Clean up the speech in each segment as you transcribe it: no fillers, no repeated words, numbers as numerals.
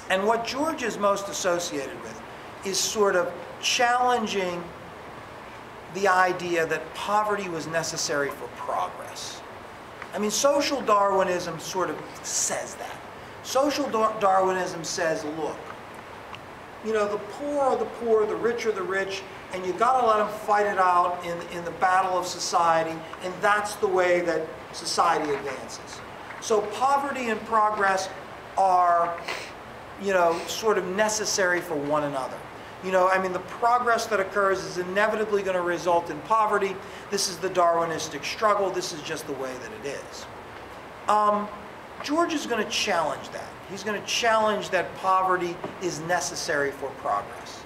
And what George is most associated with is sort of challenging the idea that poverty was necessary for progress. I mean, social Darwinism sort of says that. Social Darwinism says, look, you know, the poor are the poor, the rich are the rich, and you got to let them fight it out in the battle of society, and that's the way that society advances. So poverty and progress are, you know, sort of necessary for one another. You know, I mean, the progress that occurs is inevitably going to result in poverty. This is the Darwinistic struggle. This is just the way that it is. George is going to challenge that. He's going to challenge that poverty is necessary for progress.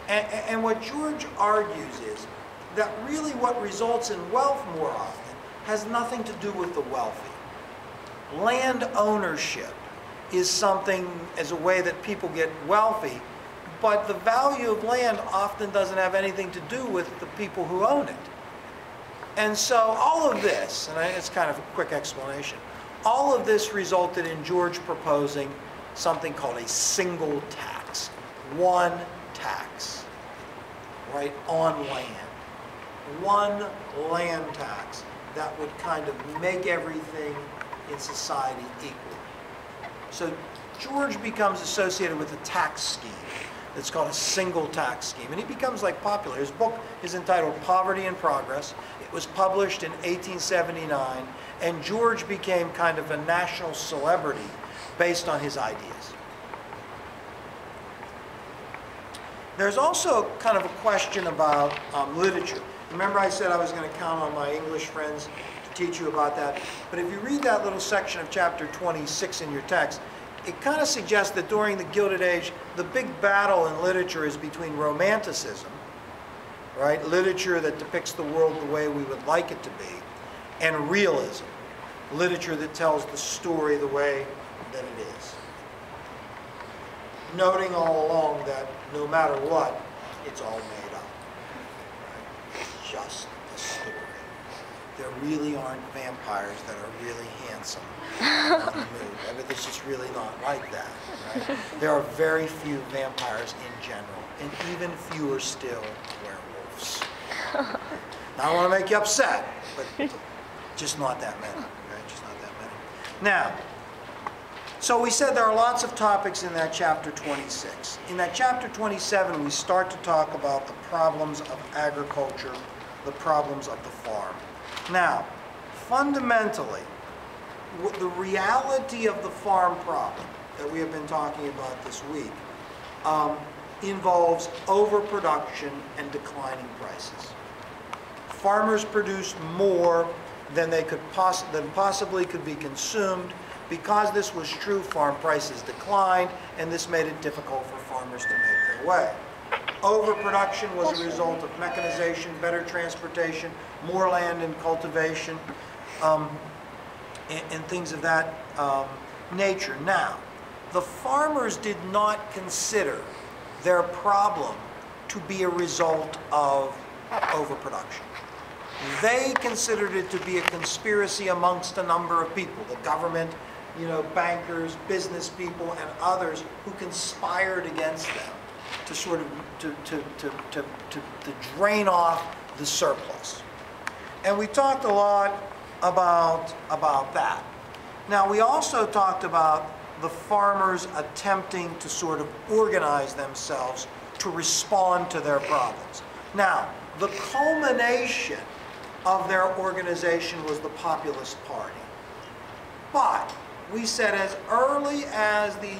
And what George argues is that really what results in wealth more often has nothing to do with the wealthy. Land ownership is something as a way that people get wealthy, but the value of land often doesn't have anything to do with the people who own it. And so all of this, and it's kind of a quick explanation, all of this resulted in George proposing something called a single tax. One tax, right, on land. One land tax that would kind of make everything in society equal. So George becomes associated with a tax scheme. It's called a single tax scheme, and he becomes like popular. His book is entitled Poverty and Progress. It was published in 1879, and George became kind of a national celebrity based on his ideas. There's also kind of a question about literature. Remember I said I was going to count on my English friends to teach you about that, but if you read that little section of chapter 26 in your text, it kind of suggests that during the Gilded Age, the big battle in literature is between Romanticism, right? Literature that depicts the world the way we would like it to be, and realism, literature that tells the story the way that it is. Noting all along that no matter what, it's all made up. Right? It's just a story. There really aren't vampires that are really handsome on the move. I mean, it's just really not like that, right? There are very few vampires in general, and even fewer still werewolves. Now, I don't want to make you upset, but just not that many, right? Just not that many. Now, so we said there are lots of topics in that chapter 26. In that chapter 27, we start to talk about the problems of agriculture, the problems of the farm. Now, fundamentally, the reality of the farm problem that we have been talking about this week involves overproduction and declining prices. Farmers produced more than they could possibly could be consumed. Because this was true, farm prices declined, and this made it difficult for farmers to make their way. Overproduction was a result of mechanization, better transportation, more land in cultivation, and things of that nature. Now, the farmers did not consider their problem to be a result of overproduction. They considered it to be a conspiracy amongst a number of people, the government, you know, bankers, business people, and others who conspired against them to sort of to drain off the surplus. And we talked a lot about that. Now, we also talked about the farmers attempting to sort of organize themselves to respond to their problems. Now, the culmination of their organization was the Populist Party. But we said as early as the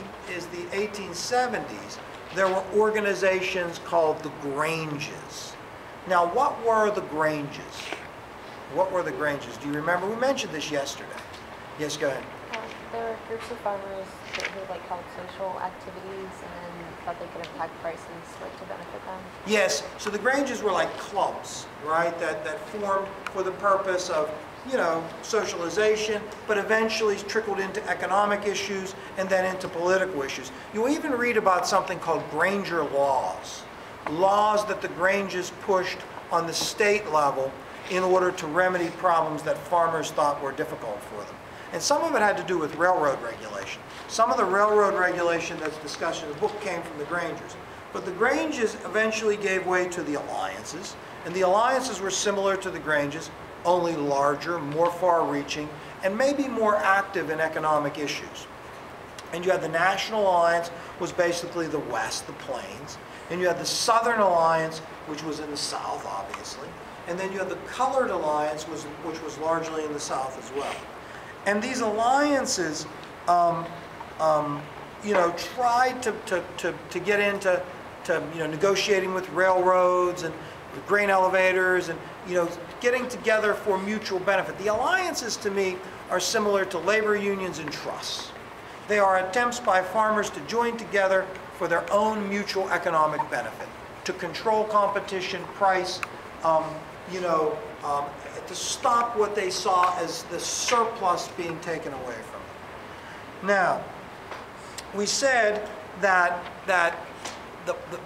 1870s, there were organizations called the Granges. Now, what were the Granges? What were the Granges? Do you remember? We mentioned this yesterday. Yes, go ahead. There were groups of farmers who like held social activities and then thought they could impact prices like to benefit them. Yes, so the Granges were like clubs, right, that formed for the purpose of, you know, socialization, but eventually trickled into economic issues and then into political issues. You even read about something called Granger laws, laws that the Granges pushed on the state level in order to remedy problems that farmers thought were difficult for them. And some of it had to do with railroad regulation. Some of the railroad regulation that's discussed in the book came from the Granges. But the Granges eventually gave way to the alliances, and the alliances were similar to the Granges, only larger, more far-reaching, and maybe more active in economic issues. And you had the National Alliance, was basically the West, the plains. And you had the Southern Alliance, which was in the South, obviously. And then you had the Colored Alliance, which was largely in the South as well. And these alliances, tried to get into negotiating with railroads and grain elevators and getting together for mutual benefit. The alliances, to me, are similar to labor unions and trusts. They are attempts by farmers to join together for their own mutual economic benefit, to control competition, price, to stop what they saw as the surplus being taken away from them. Now, we said that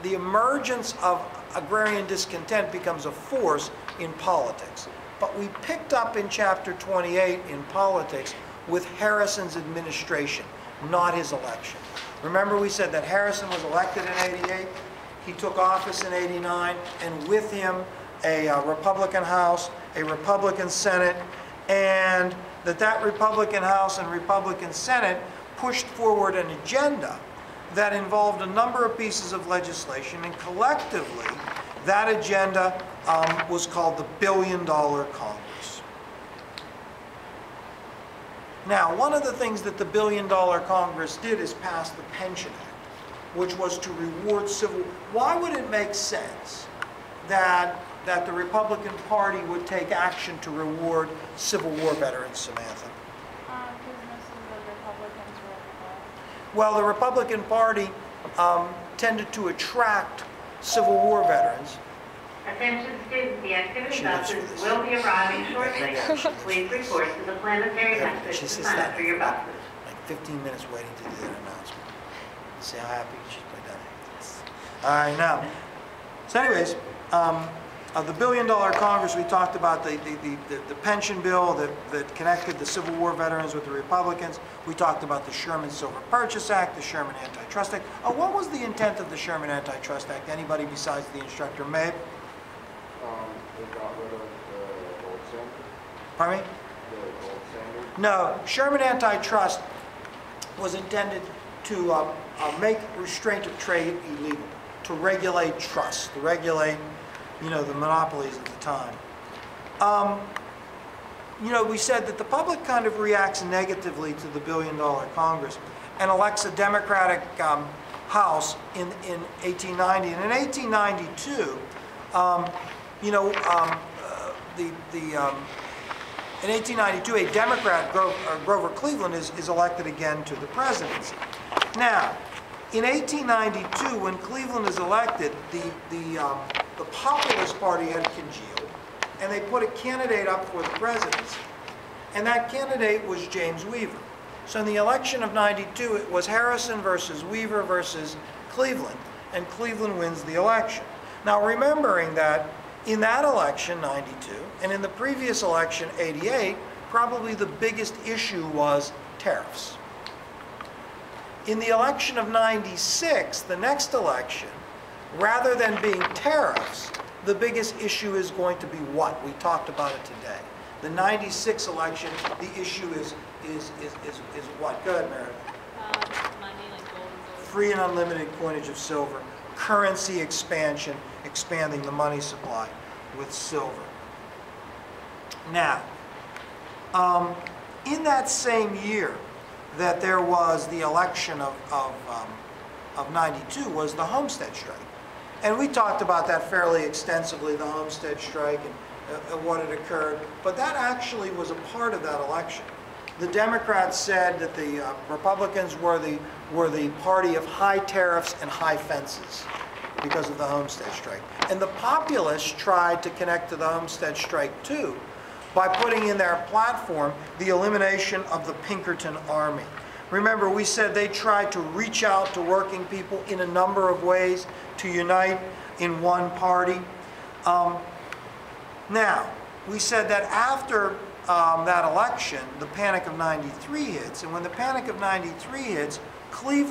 the emergence of agrarian discontent becomes a force in politics. But we picked up in chapter 28 in politics with Harrison's administration, not his election. Remember, we said that Harrison was elected in 88, he took office in 89, and with him a Republican House, a Republican Senate, and that Republican House and Republican Senate pushed forward an agenda that involved a number of pieces of legislation, and collectively that agenda was called the $1 Billion Congress. Now, one of the things that the $1 Billion Congress did is pass the Pension Act, which was to reward civil. Why would it make sense that the Republican Party would take action to reward Civil War veterans, Samantha? Because most of the Republicans were involved. Well, the Republican Party tended to attract Civil War veterans. Attention students, the activity buses will be arriving shortly. Please report to the planetary message to sign up for your buses. Like 15 minutes waiting to do that announcement. See how happy she's played that. Yes. All right, now. So anyways, the $1 Billion Congress, we talked about the pension bill that connected the Civil War veterans with the Republicans. We talked about the Sherman Silver Purchase Act, the Sherman Antitrust Act. What was the intent of the Sherman Antitrust Act? Anybody besides the instructor? Mabe? They got rid of the gold standard. Pardon me? The gold standard. No, Sherman Antitrust was intended to make restraint of trade illegal, to regulate trusts, to regulate, the monopolies at the time. We said that the public kind of reacts negatively to the $1 Billion Congress and elects a Democratic House in 1890. And in 1892, in 1892, a Democrat, Grover Cleveland, is elected again to the presidency. Now, in 1892, when Cleveland is elected, the Populist Party had congealed, and they put a candidate up for the presidency. And that candidate was James Weaver. So in the election of 92, it was Harrison versus Weaver versus Cleveland, and Cleveland wins the election. Now, remembering that in that election, 92, and in the previous election, 88, probably the biggest issue was tariffs. In the election of 96, the next election, rather than being tariffs, the biggest issue is going to be what? We talked about it today. The 96 election, the issue is what? Go ahead, Meredith. Money, like gold and silver. Free and unlimited coinage of silver, currency expansion, expanding the money supply with silver. Now, in that same year that there was the election of 92 was the Homestead Strike. And we talked about that fairly extensively, the Homestead Strike and what had occurred. But that actually was a part of that election. The Democrats said that the Republicans were the party of high tariffs and high fences because of the Homestead Strike. And the Populists tried to connect to the Homestead Strike too by putting in their platform the elimination of the Pinkerton Army. Remember, we said they tried to reach out to working people in a number of ways to unite in one party. Now, we said that after that election, the Panic of '93 hits, and when the Panic of '93 hits, Cleveland